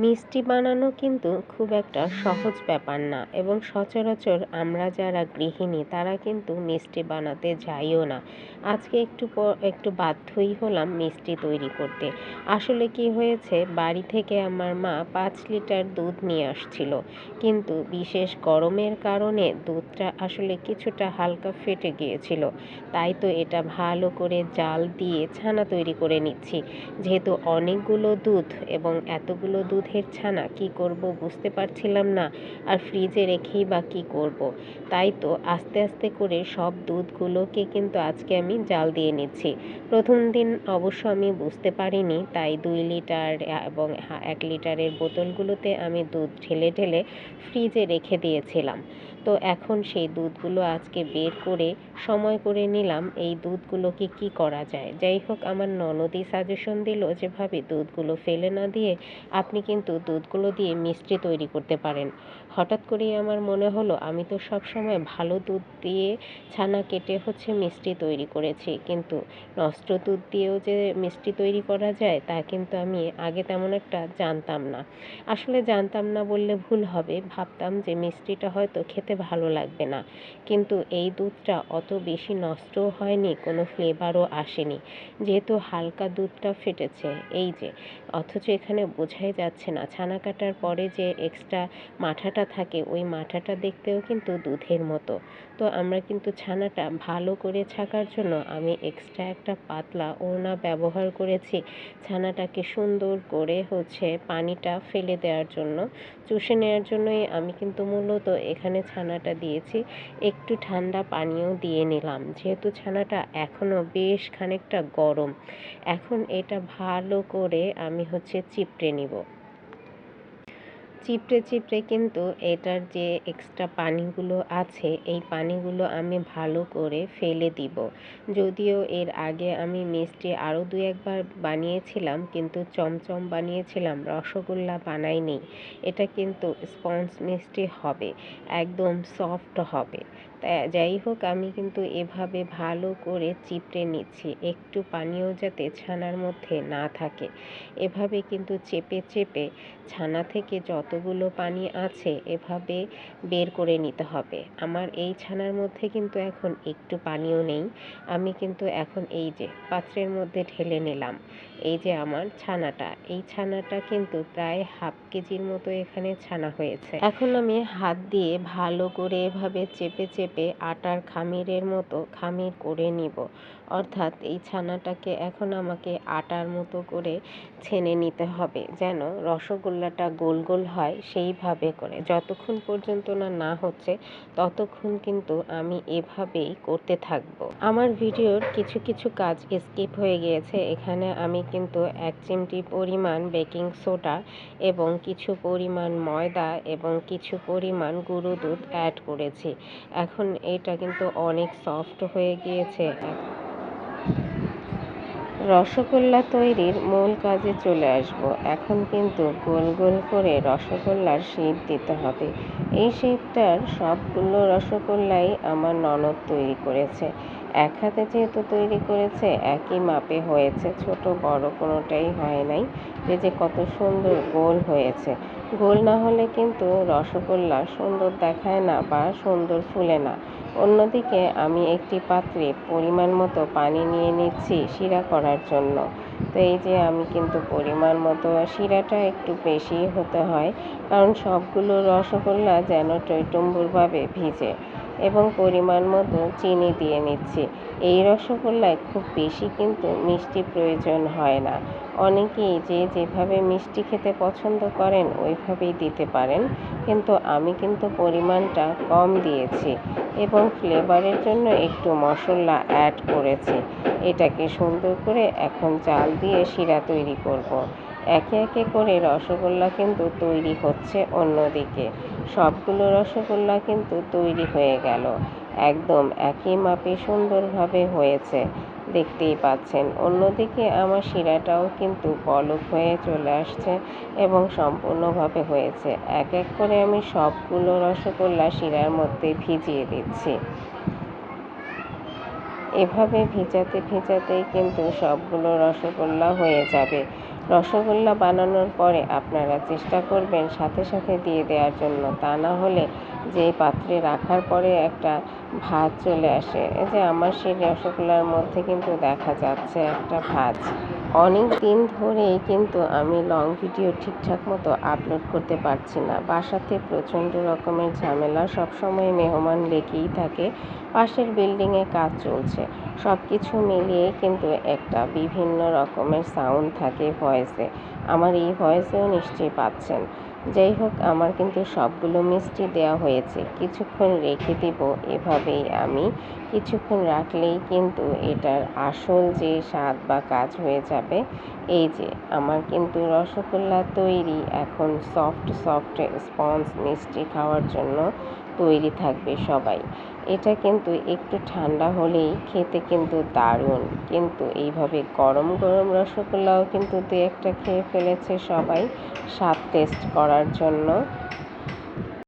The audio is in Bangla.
মিষ্টি বানানো কিন্তু খুব একটা সহজ ব্যাপার না এবং সচরাচর আমরা যারা গৃহিণী তারা কিন্তু মিষ্টি বানাতে যাইও না। আজকে একটু বাধ্যই হলাম মিষ্টি তৈরি করতে। আসলে কি হয়েছে, বাড়ি থেকে আমার মা 5 লিটার দুধ নিয়ে আসছিল, কিন্তু বিশেষ গরমের কারণে দুধটা আসলে কিছুটা হালকা ফেটে গিয়েছিল। তাই তো এটা ভালো করে জাল দিয়ে ছানা তৈরি করে নিচ্ছি। যেহেতু অনেকগুলো দুধ এবং এতগুলো দুধের ছানা কি করব বুঝতে পারছিলাম না, আর ফ্রিজে রেখেই বা কী করব। তাই তো আস্তে আস্তে করে সব দুধগুলোকে কিন্তু আজকে আমি জাল দিয়ে নিচ্ছি। প্রথম দিন অবশ্য আমি বুঝতে পারিনি, তাই 2 লিটার এবং 1 লিটারের বোতলগুলোতে আমি দুধ ঢেলে ঢেলে ফ্রিজে রেখে দিয়েছিলাম। তো এখন সেই দুধগুলো আজকে বের করে সময় করে নিলাম এই দুধগুলোকে কি করা যায়। যাই হোক, আমার ননদই সাজেশন দিল যে ভাবি, দুধগুলো ফেলে না দিয়ে আপনি কিন্তু দুধগুলো দিয়ে মিষ্টি তৈরি করতে পারেন। হঠাৎ করেই আমার মনে হলো, আমি তো সব সময় ভালো দুধ দিয়ে ছানা কেটে মিষ্টি তৈরি করেছি, কিন্তু নষ্ট দুধ দিয়েও যে মিষ্টি তৈরি করা যায় তা কিন্তু আমি আগে তেমন একটা জানতাম না। আসলে জানতাম না বললে ভুল হবে, ভাবতাম যে মিষ্টিটা হয়তো খেতে ভালো লাগবে না, কিন্তু এই দুধটা অত বেশি নষ্টও হয়নি, কোনো ফ্লেভারও আসেনি, যেহেতু হালকা দুধটা ফেটেছে। এই যে, অথচ এখানে বোঝাই যাচ্ছে না ছানা কাটার পরে যে এক্সট্রা মাঠাটা থাকে, ওই মাঠাটা দেখতেও কিন্তু দুধের মতো। তো আমরা কিন্তু ছানাটা ভালো করে ছাকার জন্য আমি এক্সট্রা একটা পাতলা ওড়না ব্যবহার করেছি, ছানাটাকে সুন্দর করে পানিটা ফেলে দেওয়ার জন্য, চুষে নেওয়ার জন্যই আমি কিন্তু মূলত এখানে ছানাটা দিয়েছি। একটু ঠান্ডা পানিও দিয়ে নিলাম, যেহেতু ছানাটা এখনও বেশ খানিকটা গরম। এখন এটা ভালো করে আমি চিপড়ে নিব। চিপড়ে চিপড়ে কিন্তু এটার যে এক্সট্রা পানিগুলো আছে, এই পানিগুলো আমি ভালো করে ফেলে দিব। যদিও এর আগে আমি মিষ্টি আরও 2-1 বার বানিয়েছিলাম, কিন্তু চমচম বানিয়েছিলাম, রসগোল্লা বানাইনি। এটা কিন্তু স্পঞ্জ মিষ্টি হবে, একদম সফট হবে। যাই হোক, আমি কিন্তু এভাবে ভালো করে চিপড়ে নিচ্ছি, একটু পানিও যাতে ছানার মধ্যে না থাকে। এভাবে কিন্তু চেপে চেপে ছানা থেকে যতগুলো পানি আছে এভাবে বের করে নিতে হবে। আমার এই ছানার মধ্যে কিন্তু এখন একটু পানিও নেই। আমি কিন্তু এখন এই যে পাত্রের মধ্যে ঢেলে নিলাম। এই যে আমার ছানাটা, এই ছানাটা কিন্তু প্রায় হাফ কেজির মতো এখানে ছানা হয়েছে। এখন আমি হাত দিয়ে ভালো করে এভাবে চেপে চেপে আটার খামিরের মতো খামির করে নিব। অর্থাৎ এই ছানাটাকে এখন আমাকে আটার মতো করে ছেনে নিতে হবে, যেন রসগোল্লাটা গোল গোল হয় সেইভাবে করে। যতক্ষণ পর্যন্ত না হচ্ছে ততক্ষণ কিন্তু আমি এভাবেই করতে থাকবো। আমার ভিডিওর কিছু কিছু কাজ স্কিপ হয়ে গিয়েছে। এখানে আমি কিন্তু 1 চিমটি পরিমাণ বেকিং সোডা এবং কিছু পরিমাণ ময়দা এবং কিছু পরিমাণ গুঁড়ো দুধ অ্যাড করেছি। এখন এটা কিন্তু অনেক সফট হয়ে গিয়েছে। রসগোল্লা তৈরির মূল কাজে চলে আসব। এখন কিন্তু গোল গোল করে রসগোল্লার শেপ দিতে হবে। এই শেপটার সবগুলো রসগোল্লাই আমার ননদ তৈরি করেছে। এক হাতে যেহেতু তৈরি করেছে, একই মাপে হয়েছে, ছোট বড় কোনোটাই হয় নাই। যে কত সুন্দর গোল হয়েছে। গোল না হলে কিন্তু রসগোল্লা সুন্দর দেখায় না বা সুন্দর ফুলে না। অন্যদিকে আমি একটি পাত্রে পরিমাণ মতো পানি নিয়ে নিচ্ছি শিরা করার জন্য। তো এই যে আমি কিন্তু পরিমাণ মতো, শিরাটা একটু বেশি হতে হয়, কারণ সবগুলো রসগোল্লা যেন টইটুম্বুরভাবে ভিজে, এবং পরিমাণ মতো চিনি দিয়ে নিচ্ছি। এই রসগোল্লায় খুব বেশি কিন্তু মিষ্টি প্রয়োজন হয় না। অনেকেই যে যেভাবে মিষ্টি খেতে পছন্দ করেন ওইভাবেই দিতে পারেন, কিন্তু আমি কিন্তু পরিমাণটা কম দিয়েছি এবং ফ্লেভারের জন্য একটু মশলা অ্যাড করেছি। এটাকে সুন্দর করে এখন জাল দিয়ে শিরা তৈরি করব। একে একে করে রসগোল্লা কিন্তু তৈরি হচ্ছে। অন্যদিকে সবগুলো রসগোল্লা কিন্তু তৈরি হয়ে গেল, একদম একই মাপে সুন্দরভাবে হয়েছে, দেখতেই পাচ্ছেন। অন্যদিকে আমার শিরাটাও কিন্তু বলক হয়ে চলে আসছে এবং সম্পূর্ণভাবে হয়েছে। এক এক করে আমি সবগুলো রসগোল্লা শিরার মধ্যে ভিজিয়ে দিচ্ছি। এভাবে ভিজাতে ভিজাতেই কিন্তু সবগুলো রসগোল্লা হয়ে যাবে। রসগোল্লা বানানোর পরে আপনারা চেষ্টা করবেন সাথে সাথে দিয়ে দেওয়ার জন্য, তা না হলে যে পাত্রে রাখার পরে একটা ভাঁজ চলে আসে। এই যে আমার সেই রসগোল্লার মধ্যে কিন্তু দেখা যাচ্ছে একটা ভাঁজ। অনেক দিন ধরেই কিন্তু আমি লং ভিডিও ঠিকঠাক মতো আপলোড করতে পারছি না। বাসাতে প্রচণ্ড রকমের ঝামেলা, সবসময় মেহমান লেগেই থাকে, পাশের বিল্ডিংয়ে কাজ চলছে। সব কিছু মিলিয়ে কিন্তু একটা বিভিন্ন রকমের সাউন্ড থাকে ভয়েসে। আমার এই ভয়েসেও নিশ্চয়ই পাচ্ছেন। যাই হোক, আমার কিন্তু সবগুলো মিষ্টি দেওয়া হয়েছে। কিছুক্ষণ রেখে দেব এভাবেই আমি। কিছুক্ষণ রাখলেই কিন্তু এটার আসল যে স্বাদ বা কাজ হয়ে যাবে। এই যে আমার কিন্তু রসগোল্লা তৈরি। এখন সফট সফট স্পঞ্জ মিষ্টি খাওয়ার জন্য তৈরি থাকবে সবাই। এটা কিন্তু একটু ঠান্ডা হলেই খেতে কিন্তু দারুণ। কিন্তু এইভাবে গরম গরম রসগোল্লাও কিন্তু দু একটা খেয়ে ফেলেছে সবাই স্বাদ টেস্ট করার জন্য।